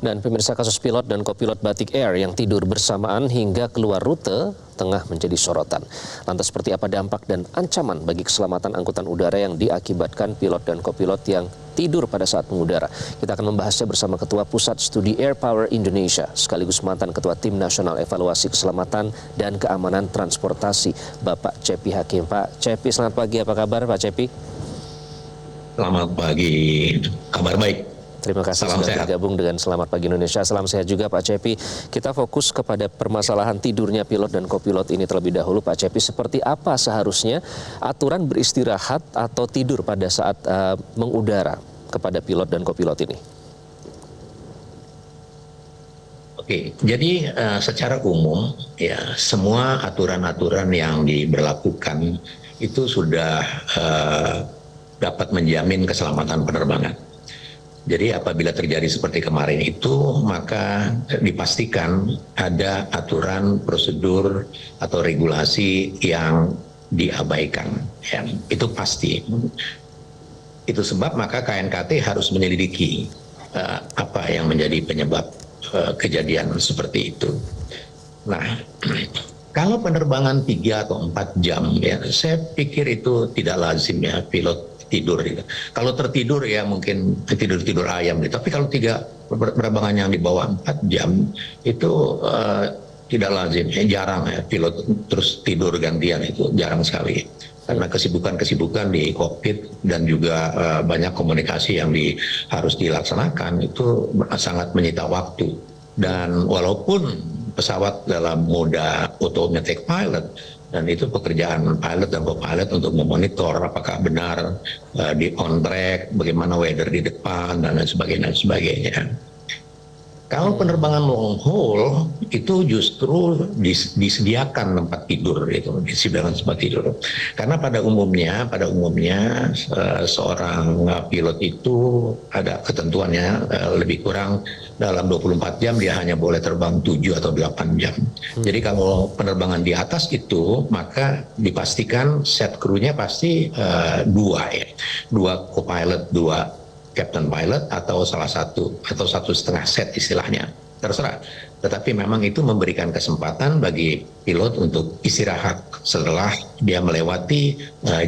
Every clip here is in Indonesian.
Dan pemirsa, kasus pilot dan kopilot Batik Air yang tidur bersamaan hingga keluar rute tengah menjadi sorotan. Lantas seperti apa dampak dan ancaman bagi keselamatan angkutan udara yang diakibatkan pilot dan kopilot yang tidur pada saat mengudara? Kita akan membahasnya bersama Ketua Pusat Studi Air Power Indonesia, sekaligus mantan Ketua Tim Nasional Evaluasi Keselamatan dan Keamanan Transportasi, Bapak Cepi Hakim. Pak Cepi, selamat pagi. Apa kabar Pak Cepi? Selamat pagi, kabar baik. Terima kasih Salam sudah sehat. bergabung dengan Selamat Pagi Indonesia. Salam sehat juga Pak Cepi. Kita fokus kepada permasalahan tidurnya pilot dan kopilot ini terlebih dahulu Pak Cepi. Seperti apa seharusnya aturan beristirahat atau tidur pada saat mengudara kepada pilot dan kopilot ini? Oke, jadi secara umum ya semua aturan-aturan yang diberlakukan itu sudah dapat menjamin keselamatan penerbangan. Jadi apabila terjadi seperti kemarin itu, maka dipastikan ada aturan, prosedur, atau regulasi yang diabaikan. Ya, itu pasti. Itu sebab maka KNKT harus menyelidiki apa yang menjadi penyebab kejadian seperti itu. Nah, kalau penerbangan 3 atau 4 jam, ya, saya pikir itu tidak lazim ya pilot tidur gitu. Kalau tertidur ya mungkin tidur ayam gitu. Tapi kalau penerbangan yang di bawah 4 jam itu tidak lazim, ya, jarang ya pilot terus tidur gantian, itu jarang sekali. Karena kesibukan di kokpit dan juga banyak komunikasi yang harus dilaksanakan itu sangat menyita waktu. Dan walaupun pesawat dalam moda automatic pilot, dan itu pekerjaan pilot dan co-pilot untuk memonitor apakah benar di on track, bagaimana weather di depan dan lain sebagainya. Kalau penerbangan long haul itu justru disediakan tempat tidur, itu disediakan tempat tidur. Karena pada umumnya seorang pilot itu ada ketentuannya lebih kurang dalam 24 jam dia hanya boleh terbang 7 atau 8 jam. Jadi kalau penerbangan di atas itu maka dipastikan set krunya pasti dua co-pilot, 2 captain pilot atau salah satu atau 1,5 set istilahnya, terserah. Tetapi memang itu memberikan kesempatan bagi pilot untuk istirahat setelah dia melewati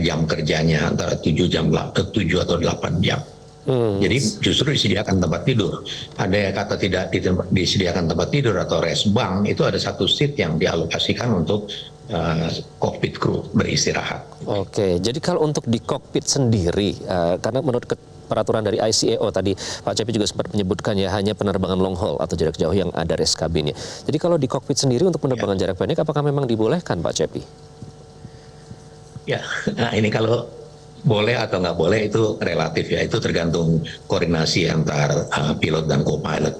jam kerjanya antara 7 atau 8 jam. Jadi justru disediakan tempat tidur. Ada yang kata tidak disediakan tempat tidur atau rest bank, itu ada 1 seat yang dialokasikan untuk kokpit kru beristirahat. Oke, jadi kalau untuk di kokpit sendiri, karena menurut peraturan dari ICAO tadi Pak Cepi juga sempat menyebutkan ya hanya penerbangan long haul atau jarak jauh yang ada rest cabinnya. Jadi kalau di kokpit sendiri untuk penerbangan jarak pendek apakah memang dibolehkan Pak Cepi? Ya, nah ini kalau boleh atau nggak boleh itu relatif ya, itu tergantung koordinasi antar pilot dan co-pilot.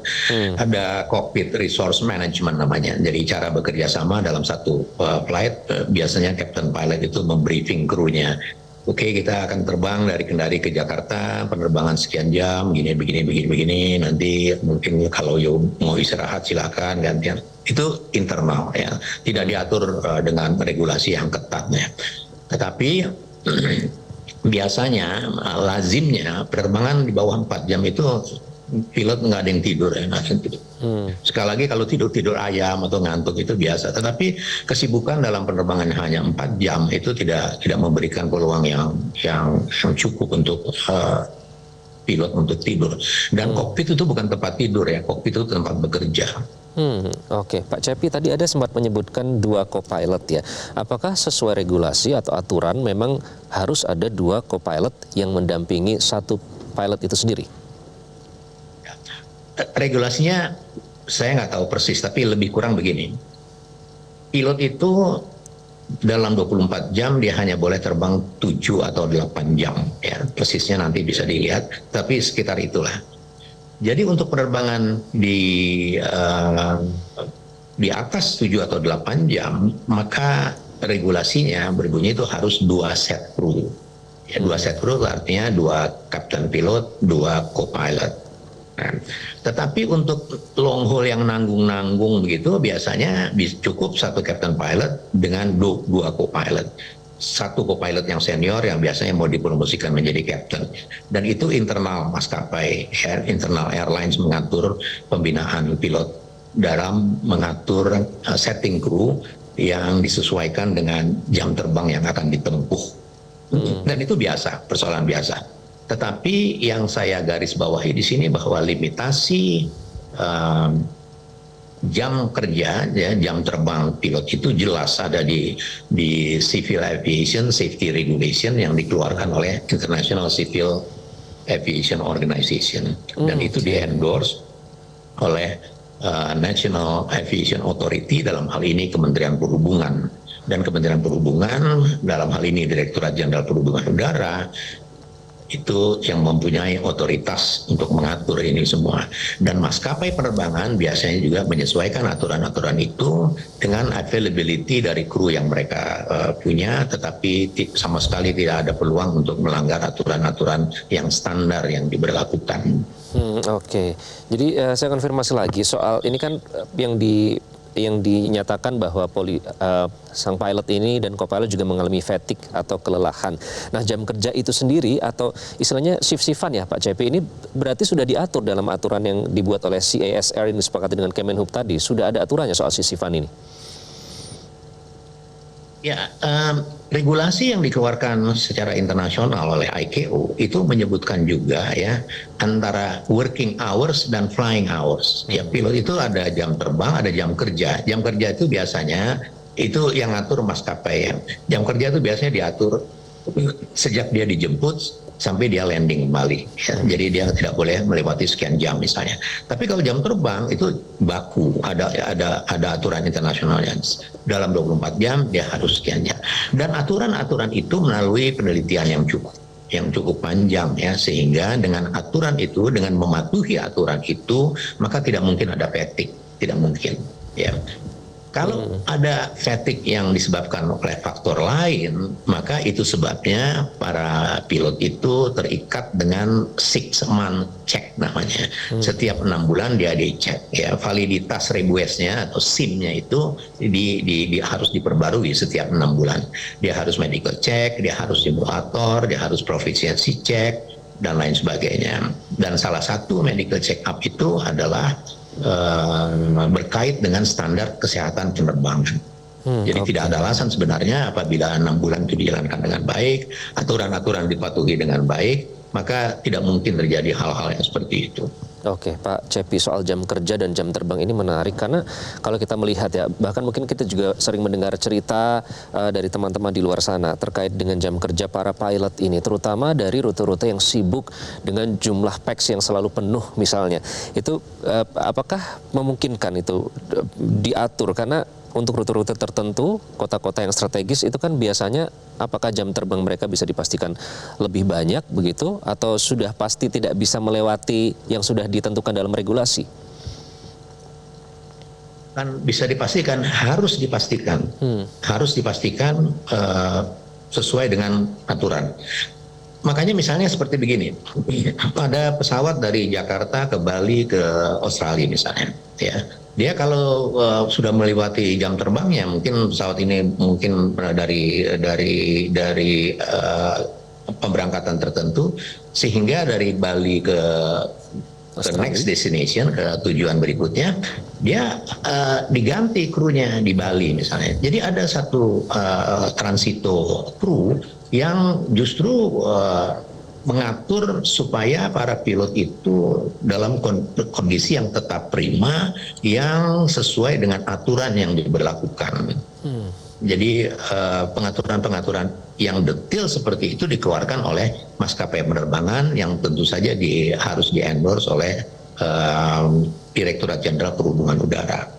Ada cockpit resource management namanya, jadi cara bekerja sama dalam satu flight, biasanya captain pilot itu membriefing krunya. Oke, kita akan terbang dari Kendari ke Jakarta, penerbangan sekian jam, begini, nanti mungkin kalau mau istirahat silakan gantian. Itu internal ya, tidak diatur dengan regulasi yang ketat ya. Tetapi biasanya lazimnya penerbangan di bawah 4 jam itu pilot nggak ada yang tidur ya, Sekali lagi kalau tidur ayam atau ngantuk itu biasa. Tetapi kesibukan dalam penerbangan hanya 4 jam itu tidak memberikan peluang yang cukup untuk pilot untuk tidur. Dan kokpit itu bukan tempat tidur ya, kokpit itu tempat bekerja. Oke, Pak Cepi tadi ada sempat menyebutkan 2 co-pilot ya. Apakah sesuai regulasi atau aturan memang harus ada 2 co-pilot yang mendampingi 1 pilot itu sendiri? Regulasinya saya nggak tahu persis, tapi lebih kurang begini. Pilot itu dalam 24 jam dia hanya boleh terbang 7 atau 8 jam. Ya, persisnya nanti bisa dilihat, tapi sekitar itulah. Jadi untuk penerbangan di atas 7 atau 8 jam, maka regulasinya berbunyi itu harus 2 set kru. Ya, 2 set kru artinya 2 captain pilot, 2 co-pilot. Nah, tetapi untuk long haul yang nanggung-nanggung begitu biasanya cukup 1 captain pilot dengan 2 co-pilot. satu co-pilot yang senior yang biasanya mau dipromosikan menjadi captain, dan itu internal maskapai, internal airlines mengatur pembinaan pilot dalam mengatur setting kru yang disesuaikan dengan jam terbang yang akan ditempuh. Dan itu biasa, persoalan biasa. Tetapi yang saya garis bawahi di sini bahwa limitasi jam kerja, ya, jam terbang pilot itu jelas ada di Civil Aviation Safety Regulation yang dikeluarkan oleh International Civil Aviation Organization, dan itu di-endorse oleh National Aviation Authority, dalam hal ini Kementerian Perhubungan, dan Kementerian Perhubungan dalam hal ini Direktorat Jenderal Perhubungan Udara itu yang mempunyai otoritas untuk mengatur ini semua. Dan maskapai penerbangan biasanya juga menyesuaikan aturan-aturan itu dengan availability dari kru yang mereka punya, tetapi sama sekali tidak ada peluang untuk melanggar aturan-aturan yang standar yang diberlakukan. Oke. Jadi saya konfirmasi lagi soal ini kan yang dinyatakan bahwa sang pilot ini dan co-pilot juga mengalami fatigue atau kelelahan. Nah, jam kerja itu sendiri atau istilahnya shift-shiftan ya Pak CP, ini berarti sudah diatur dalam aturan yang dibuat oleh CASR yang disepakati dengan Kemenhub tadi. Sudah ada aturannya soal shift-shiftan ini? Ya, regulasi yang dikeluarkan secara internasional oleh ICAO itu menyebutkan juga ya antara working hours dan flying hours. Ya, pilot itu ada jam terbang, ada jam kerja. Jam kerja itu biasanya itu yang ngatur maskapai. Ya. Jam kerja itu biasanya diatur sejak dia dijemput sampai dia landing kembali. Ya. Jadi dia tidak boleh melewati sekian jam misalnya. Tapi kalau jam terbang itu baku, ada aturan internasionalnya. Dalam 24 jam dia harus sekian jam. Dan aturan-aturan itu melalui penelitian yang cukup panjang ya, sehingga dengan aturan itu, dengan mematuhi aturan itu, maka tidak mungkin ada fatigue, tidak mungkin ya. Kalau ada fatigue yang disebabkan oleh faktor lain, maka itu sebabnya para pilot itu terikat dengan 6-month check namanya. Setiap 6 bulan dia dicek ya, validitas rebuesnya atau SIM-nya itu harus diperbarui setiap 6 bulan. Dia harus medical check, dia harus simulator, dia harus proficiency check dan lain sebagainya. Dan salah satu medical check up itu adalah berkait dengan standar kesehatan penerbangan. Jadi tidak ada alasan sebenarnya apabila 6 bulan itu dijalankan dengan baik, aturan-aturan dipatuhi dengan baik, maka tidak mungkin terjadi hal-hal yang seperti itu. Oke, Pak Cepi, soal jam kerja dan jam terbang ini menarik karena kalau kita melihat ya, bahkan mungkin kita juga sering mendengar cerita dari teman-teman di luar sana terkait dengan jam kerja para pilot ini, terutama dari rute-rute yang sibuk dengan jumlah packs yang selalu penuh misalnya. Itu apakah memungkinkan itu diatur? Karena untuk rute-rute tertentu, kota-kota yang strategis itu kan biasanya apakah jam terbang mereka bisa dipastikan lebih banyak begitu atau sudah pasti tidak bisa melewati yang sudah ditentukan dalam regulasi? Kan bisa dipastikan, harus dipastikan. Harus dipastikan sesuai dengan aturan. Makanya misalnya seperti begini, ada pesawat dari Jakarta ke Bali ke Australia misalnya, ya. Dia kalau sudah melewati jam terbangnya, mungkin pesawat ini mungkin dari pemberangkatan tertentu, sehingga dari Bali ke next destination, ke tujuan berikutnya, dia diganti krunya di Bali misalnya. Jadi ada satu transito kru yang justru mengatur supaya para pilot itu dalam kondisi yang tetap prima, yang sesuai dengan aturan yang diberlakukan. Jadi pengaturan-pengaturan yang detail seperti itu dikeluarkan oleh maskapai penerbangan yang tentu saja harus di-endorse oleh Direktorat Jenderal Perhubungan Udara.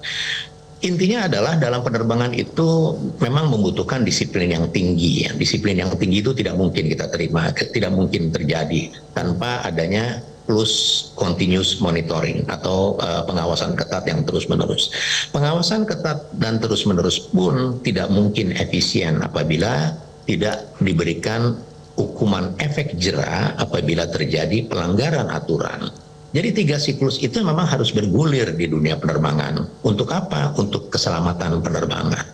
Intinya adalah dalam penerbangan itu memang membutuhkan disiplin yang tinggi. Ya. Disiplin yang tinggi itu tidak mungkin kita terima, tidak mungkin terjadi tanpa adanya plus continuous monitoring atau pengawasan ketat yang terus-menerus. Pengawasan ketat dan terus-menerus pun tidak mungkin efisien apabila tidak diberikan hukuman efek jera apabila terjadi pelanggaran aturan. Jadi 3 siklus itu memang harus bergulir di dunia penerbangan. Untuk apa? Untuk keselamatan penerbangan.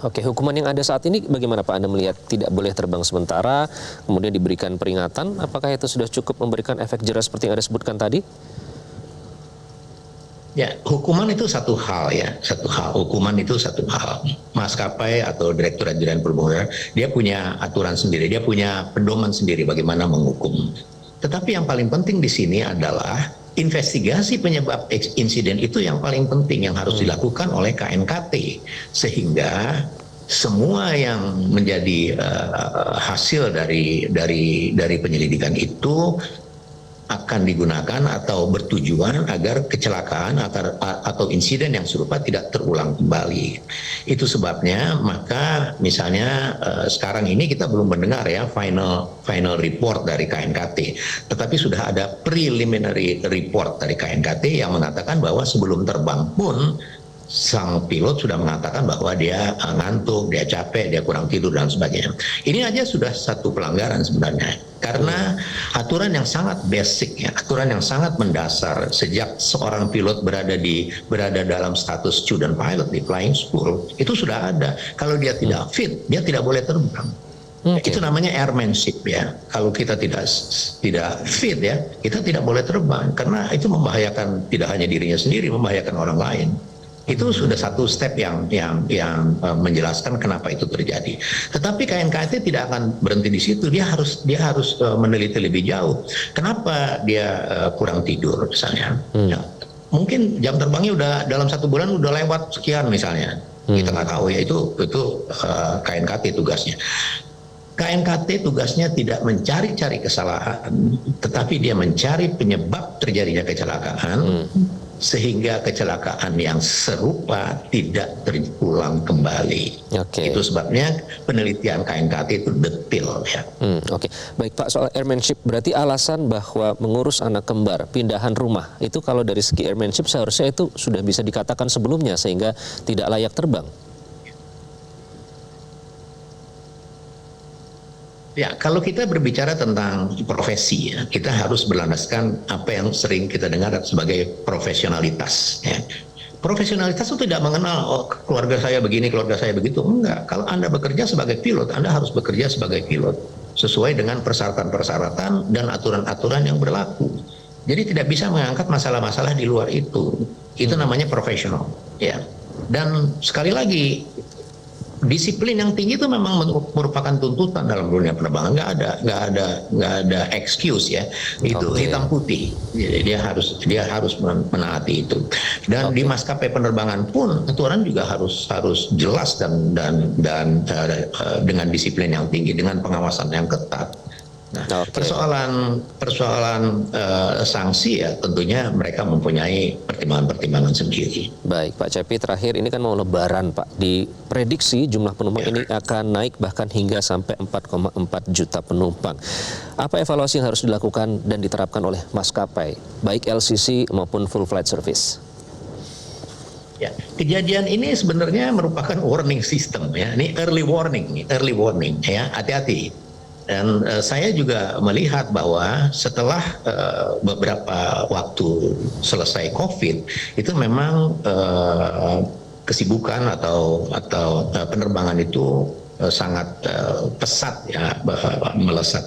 Oke, hukuman yang ada saat ini bagaimana Pak? Anda melihat tidak boleh terbang sementara, kemudian diberikan peringatan, apakah itu sudah cukup memberikan efek jerah seperti yang Anda sebutkan tadi? Ya, hukuman itu satu hal ya, satu hal. Hukuman itu satu hal. Maskapai atau Direktorat Jenderal Perhubungan Udara, dia punya aturan sendiri, dia punya pedoman sendiri bagaimana menghukum. Tetapi yang paling penting di sini adalah investigasi penyebab insiden itu yang paling penting yang harus dilakukan oleh KNKT, sehingga semua yang menjadi hasil dari penyelidikan itu akan digunakan atau bertujuan agar kecelakaan atau insiden yang serupa tidak terulang kembali. Itu sebabnya maka misalnya sekarang ini kita belum mendengar ya final report dari KNKT, tetapi sudah ada preliminary report dari KNKT yang mengatakan bahwa sebelum terbang pun sang pilot sudah mengatakan bahwa dia ngantuk, dia capek, dia kurang tidur dan sebagainya. Ini aja sudah satu pelanggaran sebenarnya. Karena aturan yang sangat basic ya, aturan yang sangat mendasar sejak seorang pilot berada dalam status student pilot di flying school itu sudah ada. Kalau dia tidak fit, dia tidak boleh terbang. Okay. Itu namanya airmanship ya. Kalau kita tidak fit ya, kita tidak boleh terbang karena itu membahayakan tidak hanya dirinya sendiri, membahayakan orang lain. Itu sudah satu step yang menjelaskan kenapa itu terjadi. Tetapi KNKT tidak akan berhenti di situ. Dia harus meneliti lebih jauh. Kenapa dia kurang tidur misalnya? Ya, mungkin jam terbangnya udah dalam 1 bulan udah lewat sekian misalnya. Kita nggak tahu ya, itu KNKT tugasnya. KNKT tugasnya tidak mencari-cari kesalahan, tetapi dia mencari penyebab terjadinya kecelakaan, sehingga kecelakaan yang serupa tidak terulang kembali. Okay. Itu sebabnya penelitian KNKT itu detail ya. Oke. Baik Pak, soal airmanship berarti alasan bahwa mengurus anak kembar, pindahan rumah, itu kalau dari segi airmanship seharusnya itu sudah bisa dikatakan sebelumnya sehingga tidak layak terbang. Ya, kalau kita berbicara tentang profesi, ya, kita harus berlandaskan apa yang sering kita dengar sebagai profesionalitas. Ya. Profesionalitas itu tidak mengenal keluarga saya begini, keluarga saya begitu. Enggak. Kalau Anda bekerja sebagai pilot, Anda harus bekerja sebagai pilot sesuai dengan persyaratan-persyaratan dan aturan-aturan yang berlaku. Jadi tidak bisa mengangkat masalah-masalah di luar itu. Itu namanya profesional. Ya. Dan sekali lagi, disiplin yang tinggi itu memang merupakan tuntutan dalam dunia penerbangan. Nggak ada excuse ya. Itu hitam putih. Jadi dia harus menaati itu. Dan di maskapai penerbangan pun aturan juga harus jelas dan dengan disiplin yang tinggi, dengan pengawasan yang ketat. Nah, persoalan sanksi ya tentunya mereka mempunyai pertimbangan-pertimbangan sendiri. Baik Pak Cepi, terakhir ini kan mau Lebaran Pak, diprediksi jumlah penumpang ini akan naik bahkan hingga sampai 4,4 juta penumpang. Apa evaluasi yang harus dilakukan dan diterapkan oleh maskapai, baik LCC maupun full flight service? Ya, kejadian ini sebenarnya merupakan warning system ya, ini early warning ya, hati-hati. Dan saya juga melihat bahwa setelah beberapa waktu selesai COVID, itu memang kesibukan atau penerbangan itu sangat pesat ya, melesat.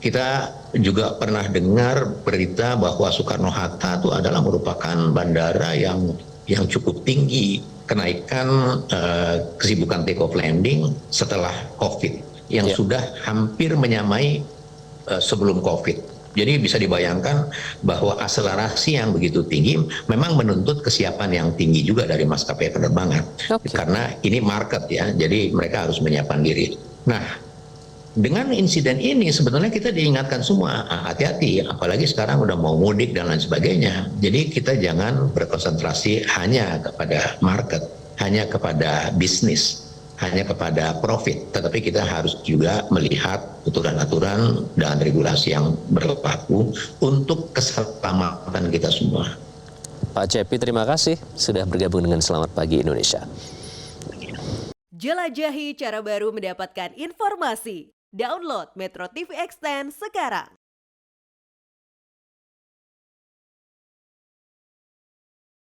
Kita juga pernah dengar berita bahwa Soekarno-Hatta itu adalah merupakan bandara yang cukup tinggi kenaikan kesibukan take off landing setelah COVID. Yang sudah hampir menyamai sebelum COVID. Jadi bisa dibayangkan bahwa akselerasi yang begitu tinggi memang menuntut kesiapan yang tinggi juga dari maskapai penerbangan. Karena ini market ya, jadi mereka harus menyiapkan diri. Nah, dengan insiden ini sebenarnya kita diingatkan semua, hati-hati, apalagi sekarang udah mau mudik dan lain sebagainya. Jadi kita jangan berkonsentrasi hanya kepada market, hanya kepada bisnis, hanya kepada profit, tetapi kita harus juga melihat aturan-aturan dan regulasi yang berlaku untuk keselamatan kita semua. Pak Cepi, terima kasih sudah bergabung dengan Selamat Pagi Indonesia. Jelajahi cara baru mendapatkan informasi. Download Metro TV Extend sekarang.